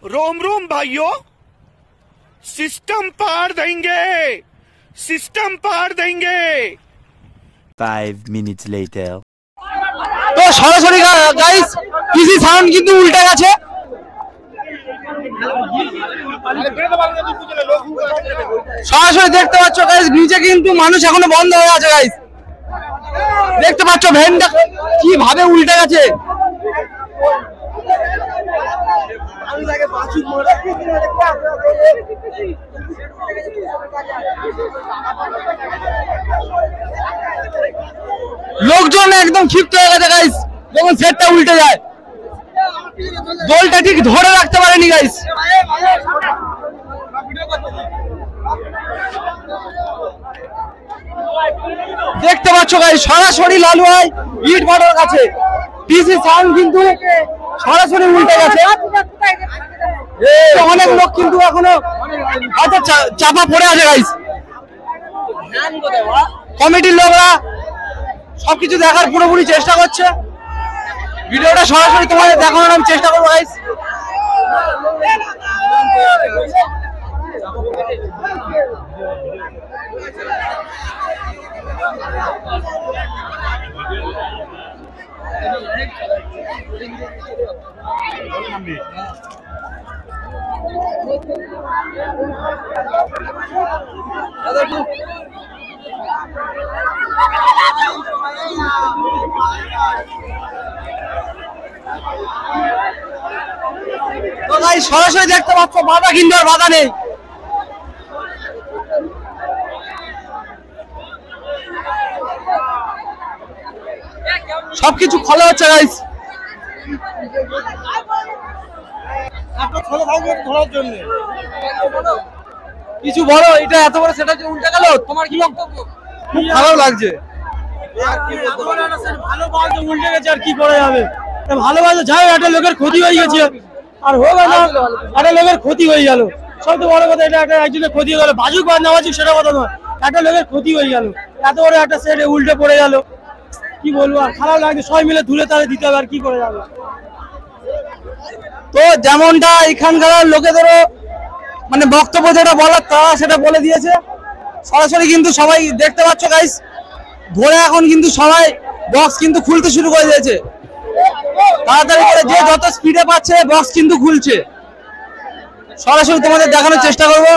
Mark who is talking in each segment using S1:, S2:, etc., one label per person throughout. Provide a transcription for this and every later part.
S1: रोम रोम भाइयों, सिस्टम पार देंगे, सिस्टम पार देंगे।
S2: 5 minutes later.
S3: তো সরাসরি গাইস পিসি সাউন্ড কিন্তু উল্টে গেছে। সরাসরি দেখতে পাচ্ছ গাইস, নিচে কিন্তু মানুষ এখনো বন্ধ হয়ে আছে গাইস। দেখতে পাচ্ছ ভ্যানটা কিভাবে উল্টে গেছে। লোকজন একদম ক্ষিপ্ত হয়ে গেছে গাইস যখন সেটটা উল্টে যায়। দলটা ঠিক ধরে রাখতে পারেনি গাইস। দেখতে পাচ্ছ গাইস সরাসরি লালুয়ায় ইট ভাটার কাছে পিসি সাউন্ড কিন্তু সরাসরি উল্টে গেছে। অনেক লোক কিন্তু এখনো চাপা পড়ে আছে গাইস। কমিটির লোকরা সবকিছু দেখার পুরোপুরি চেষ্টা করছে। ভিডিওটা সরাসরি তোমাদের দেখানোর আমি চেষ্টা করবো গাইস। তো ভাই সরাসরি দেখতে পাচ্ছ বাধা কিন্তু আর বাধা নেই। সবকিছু খোলা হচ্ছে গাইস। কিছু বলো, এটা এত বড় সেটা যে উল্টে গেল, তোমার কি বক্তব্য? খুব খারাপ লাগছে। ভালো বাজে উল্টে গেছে আর কি করা যাবে। ভালো বাজে যাই, একটা লোকের ক্ষতি হয়ে গেছে আর হোক না, একটা লোকের ক্ষতি হয়ে গেল। সবচেয়ে বড় কথা এটা একটা একজনের ক্ষতি হয়ে গেল। বাজুক বা না বাজুক সেটা কথা নয়, একটা লোকের ক্ষতি হয়ে গেল। এত বড় একটা সেট উল্টে পড়ে গেল, কি বলবো আর খারাপ লাগছে। সবাই মিলে ধুলে তালে দিতে হবে আর কি করে যাবে। তো যেমনটা এখানকার লোকেদেরও মানে বক্তব্য যেটা বলার তারা সেটা বলে দিয়েছে। সরাসরি কিন্তু সবাই দেখতে পাচ্ছ গাইস, ধরে এখন কিন্তু সবাই বক্স কিন্তু খুলতে শুরু করে দিয়েছে। তাড়াতাড়ি করে যে যত স্পিডে পাচ্ছে বক্স কিন্তু খুলছে। সরাসরি তোমাদের দেখানোর চেষ্টা করবো।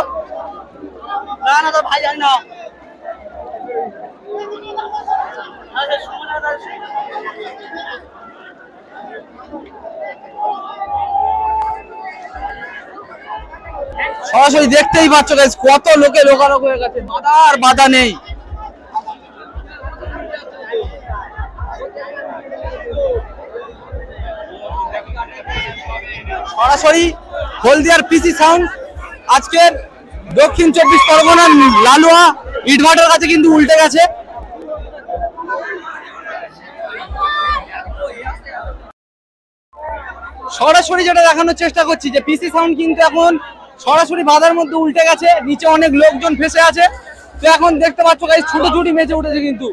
S3: সরাসরি দেখতেই পাচ্ছ গাইস কত লোকে লোকালোক হয়ে গেছে, বাধা আর বাধা নেই। সরাসরি হলদিয়ার পিসি সাউন্ড আজকের দক্ষিণ 24 পরগনার লালুয়া ইটভাটার কাছে কিন্তু উল্টে গেছে। সরাসরি যেটা দেখানোর চেষ্টা করছি যে পিসি সাউন্ড কিন্তু এখন সরাসরি বাধার মধ্যে উল্টে গেছে। নিচে অনেক লোকজন ফেসে আছে। তো এখন দেখতে পাচ্ছ গাইস ছুটোছুটি মেচে উঠেছে, কিন্তু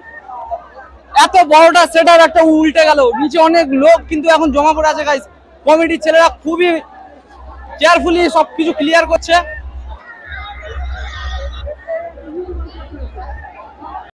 S3: এত বড়টা সেটার একটা উল্টে গেল। নিচে অনেক লোক কিন্তু এখন জমা পড়ে আছে গাইস। কমিটির ছেলেরা খুবই কেয়ারফুলি সবকিছু ক্লিয়ার করছে।